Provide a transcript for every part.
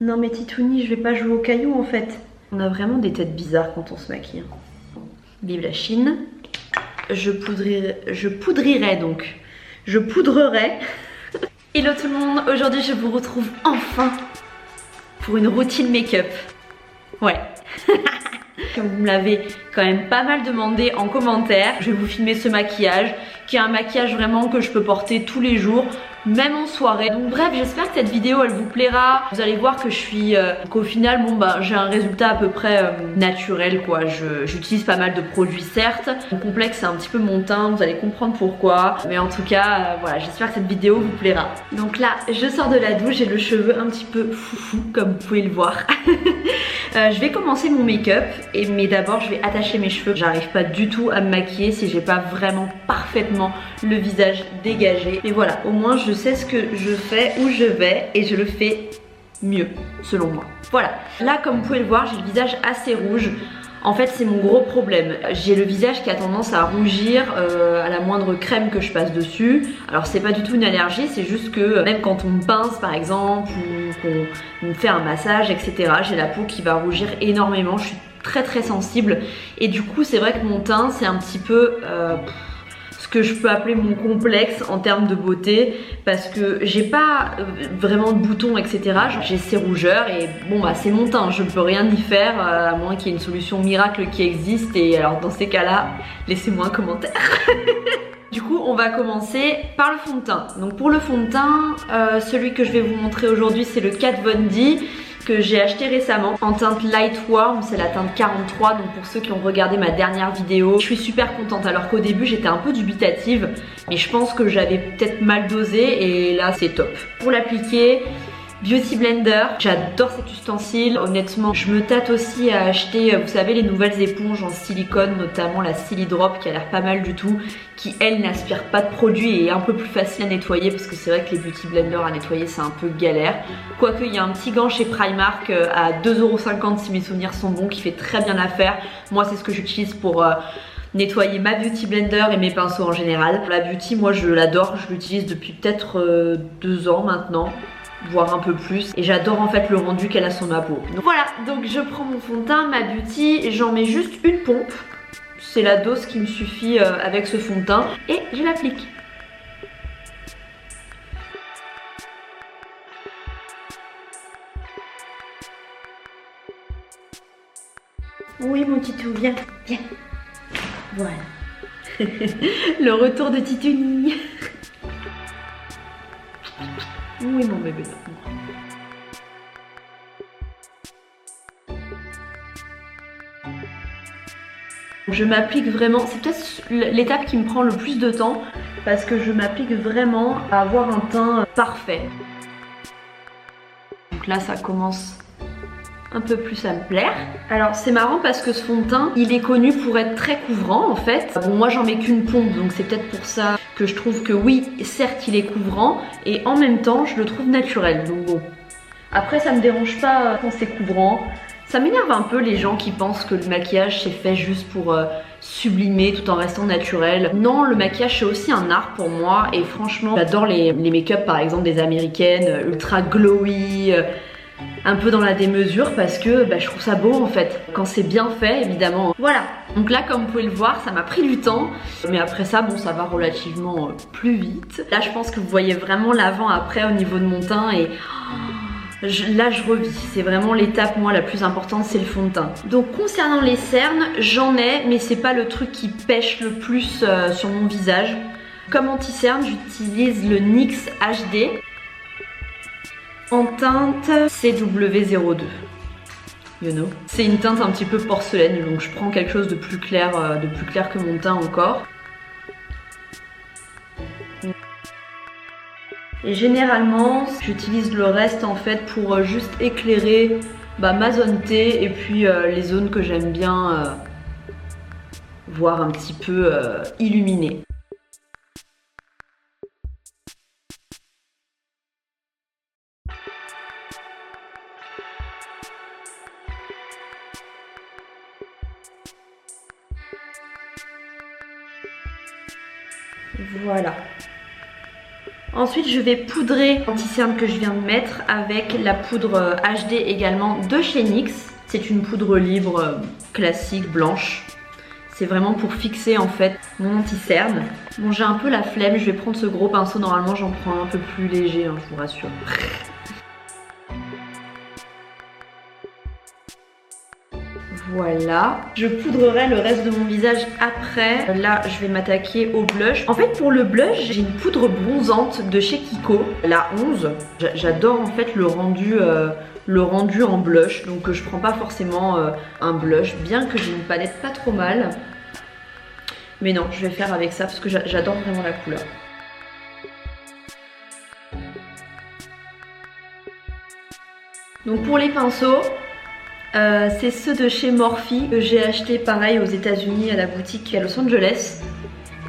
Non mais Titouni, je vais pas jouer au caillou en fait. On a vraiment des têtes bizarres quand on se maquille. Vive la Chine. Je poudrerai donc. Je poudrerai. Hello tout le monde, aujourd'hui je vous retrouve enfin pour une routine make-up. Ouais. Comme vous me l'avez quand même pas mal demandé en commentaire, je vais vous filmer ce maquillage qui est un maquillage vraiment que je peux porter tous les jours, même en soirée. Donc bref, j'espère que cette vidéo elle vous plaira. Vous allez voir que je suis qu'au final bon bah j'ai un résultat à peu près naturel quoi. J'utilise pas mal de produits certes. Mon complexe c'est un petit peu mon teint, vous allez comprendre pourquoi. Mais en tout cas voilà, j'espère que cette vidéo vous plaira. Donc là je sors de la douche, j'ai le cheveu un petit peu foufou comme vous pouvez le voir. Je vais commencer mon make-up mais d'abord je vais attacher mes cheveux. J'arrive pas du tout à me maquiller si j'ai pas vraiment parfaitement le visage dégagé. Mais voilà, au moins je sais ce que je fais, où je vais et je le fais mieux selon moi. Voilà, là comme vous pouvez le voir j'ai le visage assez rouge. En fait c'est mon gros problème. J'ai le visage qui a tendance à rougir à la moindre crème que je passe dessus. Alors c'est pas du tout une allergie, c'est juste que même quand on me pince par exemple ou qu'on me fait un massage etc. j'ai la peau qui va rougir énormément. Je suis très sensible et du coup c'est vrai que mon teint c'est un petit peu ce que je peux appeler mon complexe en termes de beauté parce que j'ai pas vraiment de boutons etc. J'ai ces rougeurs et bon bah c'est mon teint, je ne peux rien y faire à moins qu'il y ait une solution miracle qui existe et alors dans ces cas là laissez-moi un commentaire. Du coup on va commencer par le fond de teint. Donc pour le fond de teint celui que je vais vous montrer aujourd'hui c'est le Kat Von D que j'ai acheté récemment en teinte Light Warm, c'est la teinte 43. Donc pour ceux qui ont regardé ma dernière vidéo, je suis super contente alors qu'au début j'étais un peu dubitative mais je pense que j'avais peut-être mal dosé et là c'est top. Pour l'appliquer, Beauty Blender, j'adore cet ustensile. Honnêtement, je me tâte aussi à acheter, vous savez, les nouvelles éponges en silicone, notamment la Silly Drop qui a l'air pas mal du tout, qui elle n'aspire pas de produit et est un peu plus facile à nettoyer parce que c'est vrai que les Beauty Blender à nettoyer c'est un peu galère. Quoique il y a un petit gant chez Primark à 2,50€ si mes souvenirs sont bons qui fait très bien l'affaire. Moi c'est ce que j'utilise pour nettoyer ma Beauty Blender et mes pinceaux en général. La Beauty, moi je l'adore, je l'utilise depuis peut-être 2 ans maintenant, voire un peu plus, et j'adore en fait le rendu qu'elle a sur ma peau. Donc voilà, donc je prends mon fond de teint, ma Beauty, j'en mets juste une pompe, c'est la dose qui me suffit avec ce fond de teint, et je l'applique. Oui mon titou, viens, viens. Voilà. Le retour de Titouni. Oui mon bébé. Je m'applique vraiment, c'est peut-être l'étape qui me prend le plus de temps parce que je m'applique vraiment à avoir un teint parfait. Donc là ça commence un peu plus à me plaire. Alors c'est marrant parce que ce fond de teint il est connu pour être très couvrant en fait. Bon moi j'en mets qu'une pompe donc c'est peut-être pour ça que je trouve que oui certes il est couvrant et en même temps je le trouve naturel donc bon. Après ça me dérange pas quand c'est couvrant. Ça m'énerve un peu les gens qui pensent que le maquillage c'est fait juste pour sublimer tout en restant naturel. Non, le maquillage c'est aussi un art pour moi et franchement j'adore les make-up par exemple des américaines ultra glowy, un peu dans la démesure parce que bah, je trouve ça beau en fait quand c'est bien fait évidemment. Voilà, donc là comme vous pouvez le voir ça m'a pris du temps mais après ça bon ça va relativement plus vite. Là je pense que vous voyez vraiment l'avant après au niveau de mon teint et là je revis, c'est vraiment l'étape moi la plus importante, c'est le fond de teint. Donc concernant les cernes, j'en ai mais c'est pas le truc qui pêche le plus sur mon visage. Comme anti-cerne j'utilise le NYX HD en teinte CW02. You know. C'est une teinte un petit peu porcelaine donc je prends quelque chose de plus clair que mon teint encore. Et généralement, j'utilise le reste en fait pour juste éclairer ma zone T et puis les zones que j'aime bien voir un petit peu illuminées. Voilà. Ensuite je vais poudrer l'anti-cerne que je viens de mettre avec la poudre HD également de chez NYX. C'est une poudre libre classique blanche. C'est vraiment pour fixer en fait mon anti-cerne. Bon, j'ai un peu la flemme, je vais prendre ce gros pinceau. Normalement j'en prends un peu plus léger, hein, je vous rassure. Voilà, je poudrerai le reste de mon visage après. Là, je vais m'attaquer au blush. En fait, pour le blush, j'ai une poudre bronzante de chez Kiko, la 11. J'adore en fait le rendu en blush, donc je prends pas forcément un blush, bien que j'ai une palette pas trop mal. Mais non, je vais faire avec ça parce que j'adore vraiment la couleur. Donc pour les pinceaux, c'est ceux de chez Morphe que j'ai acheté pareil aux États-Unis à la boutique à Los Angeles.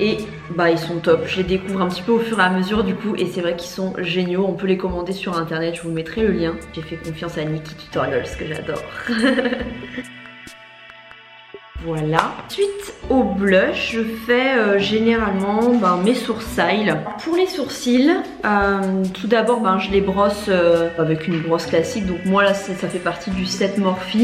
Et bah ils sont top, je les découvre un petit peu au fur et à mesure du coup, et c'est vrai qu'ils sont géniaux. On peut les commander sur internet, je vous mettrai le lien. J'ai fait confiance à Nikki Tutorials que j'adore. Voilà. Ensuite au blush, je fais généralement mes sourcils. Pour les sourcils, tout d'abord je les brosse avec une brosse classique. Donc moi là ça fait partie du set Morphe.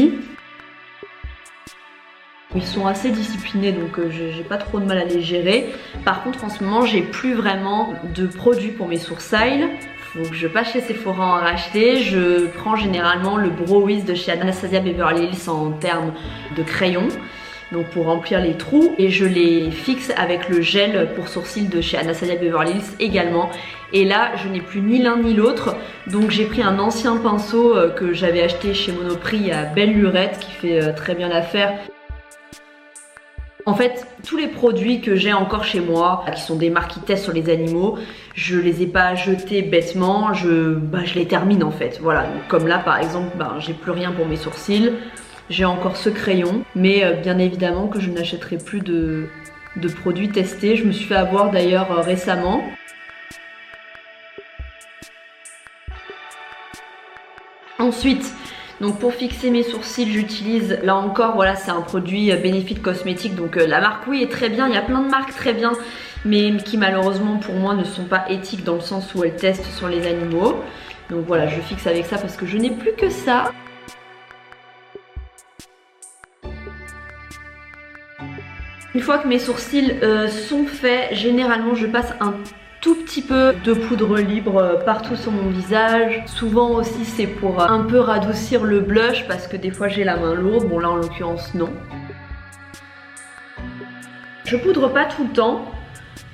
Ils sont assez disciplinés, donc j'ai pas trop de mal à les gérer. Par contre en ce moment j'ai plus vraiment de produits pour mes sourcils. Faut que je passe chez Sephora en racheter. Je prends généralement le Brow Wiz de chez Anastasia Beverly Hills en termes de crayon, donc pour remplir les trous, et je les fixe avec le gel pour sourcils de chez Anastasia Beverly Hills également. Et là je n'ai plus ni l'un ni l'autre, donc j'ai pris un ancien pinceau que j'avais acheté chez Monoprix à belle lurette qui fait très bien l'affaire. En fait, tous les produits que j'ai encore chez moi, qui sont des marques qui testent sur les animaux, je les ai pas jetés bêtement, je les termine en fait. Voilà, donc comme là par exemple, j'ai plus rien pour mes sourcils, j'ai encore ce crayon, mais bien évidemment que je n'achèterai plus de produits testés. Je me suis fait avoir d'ailleurs récemment. Ensuite, donc pour fixer mes sourcils, j'utilise, là encore, voilà, c'est un produit Benefit Cosmetics. Donc la marque, oui, est très bien. Il y a plein de marques très bien, mais qui malheureusement pour moi ne sont pas éthiques dans le sens où elles testent sur les animaux. Donc voilà, je fixe avec ça parce que je n'ai plus que ça. Une fois que mes sourcils sont faits, généralement je passe un tout petit peu de poudre libre partout sur mon visage. Souvent aussi c'est pour un peu radoucir le blush parce que des fois j'ai la main lourde. Bon là en l'occurrence non. Je poudre pas tout le temps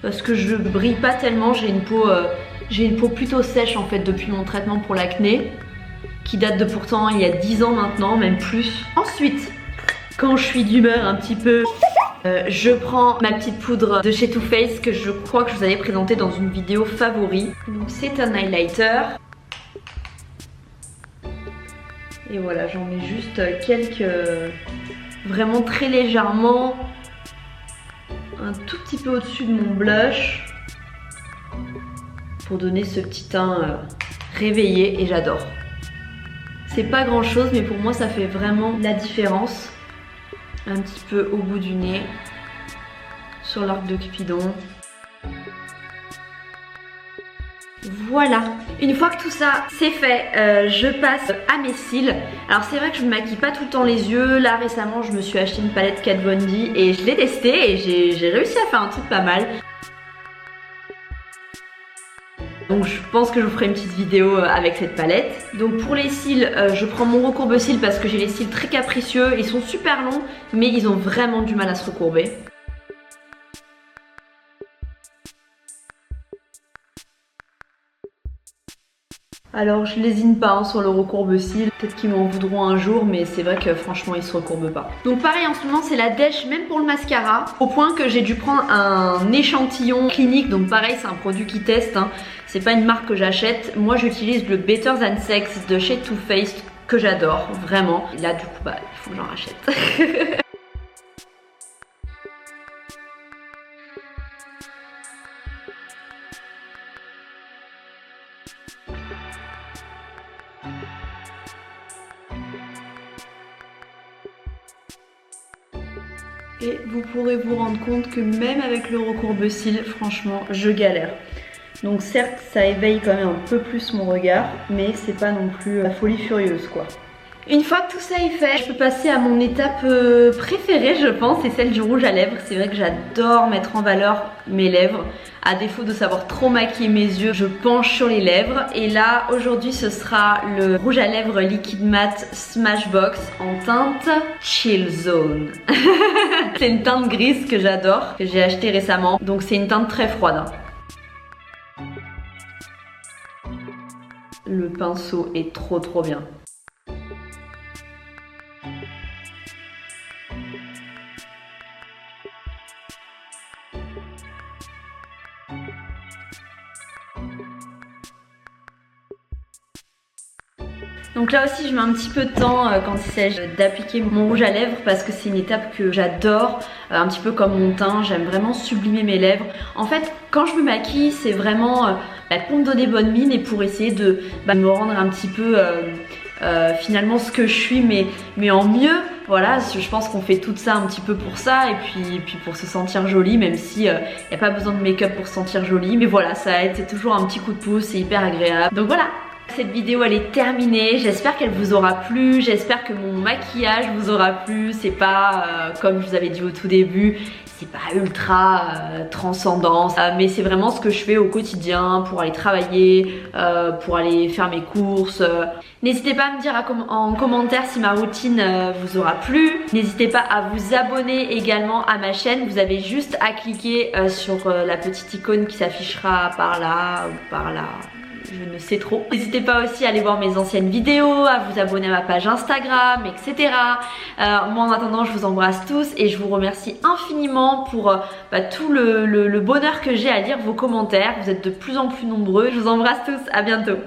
parce que je brille pas tellement. J'ai une peau plutôt sèche en fait depuis mon traitement pour l'acné qui date de pourtant il y a 10 ans maintenant, même plus. Ensuite, quand je suis d'humeur un petit peu, je prends ma petite poudre de chez Too Faced que je crois que je vous avais présentée dans une vidéo favori. Donc c'est un highlighter. Et voilà, j'en mets juste quelques, vraiment très légèrement, un tout petit peu au-dessus de mon blush pour donner ce petit teint réveillé, et j'adore. C'est pas grand chose mais pour moi ça fait vraiment la différence. Un petit peu au bout du nez, sur l'arc de Cupidon. Voilà. Une fois que tout ça c'est fait, je passe à mes cils. Alors c'est vrai que je me maquille pas tout le temps les yeux. Là récemment je me suis acheté une palette Kat Von D et je l'ai testée et j'ai réussi à faire un truc pas mal. Donc je pense que je vous ferai une petite vidéo avec cette palette. Donc pour les cils, je prends mon recourbe-cils parce que j'ai les cils très capricieux. Ils sont super longs, mais ils ont vraiment du mal à se recourber. Alors je lésine pas sur le recourbe-cils, peut-être qu'ils m'en voudront un jour, mais c'est vrai que franchement ils se recourbent pas. Donc pareil en ce moment c'est la dèche même pour le mascara, au point que j'ai dû prendre un échantillon clinique. Donc pareil c'est un produit qui teste, hein. C'est pas une marque que j'achète. Moi j'utilise le Better Than Sex de chez Too Faced que j'adore vraiment. Et là du coup il faut que j'en rachète. Et vous pourrez vous rendre compte que même avec le recourbe-cils, franchement, je galère. Donc certes ça éveille quand même un peu plus mon regard, mais c'est pas non plus la folie furieuse quoi. Une fois que tout ça est fait, je peux passer à mon étape préférée je pense, c'est celle du rouge à lèvres. C'est vrai que j'adore mettre en valeur mes lèvres. À défaut de savoir trop maquiller mes yeux, je penche sur les lèvres. Et là aujourd'hui ce sera le rouge à lèvres liquide mat Smashbox en teinte Chill Zone. C'est une teinte grise que j'adore, que j'ai acheté récemment. Donc c'est une teinte très froide. Le pinceau est trop bien. Donc là aussi je mets un petit peu de temps quand il s'agit d'appliquer mon rouge à lèvres parce que c'est une étape que j'adore, un petit peu comme mon teint, j'aime vraiment sublimer mes lèvres. En fait quand je me maquille c'est vraiment pour me donner bonne mine et pour essayer de me rendre un petit peu finalement ce que je suis mais en mieux. Voilà, je pense qu'on fait tout ça un petit peu pour ça et puis pour se sentir jolie, même si y a pas besoin de make-up pour se sentir jolie. Mais voilà, ça aide, c'est toujours un petit coup de pouce, c'est hyper agréable. Donc voilà, cette vidéo elle est terminée, j'espère qu'elle vous aura plu, j'espère que mon maquillage vous aura plu. C'est pas comme je vous avais dit au tout début, c'est pas ultra transcendant, mais c'est vraiment ce que je fais au quotidien pour aller travailler, pour aller faire mes courses. N'hésitez pas à me dire en commentaire si ma routine vous aura plu. N'hésitez pas à vous abonner également à ma chaîne. Vous avez juste à cliquer sur la petite icône qui s'affichera par là ou par là. Je ne sais trop. N'hésitez pas aussi à aller voir mes anciennes vidéos, à vous abonner à ma page Instagram, etc. Moi en attendant je vous embrasse tous et je vous remercie infiniment pour tout le bonheur que j'ai à lire vos commentaires. Vous êtes de plus en plus nombreux. Je vous embrasse tous, à bientôt.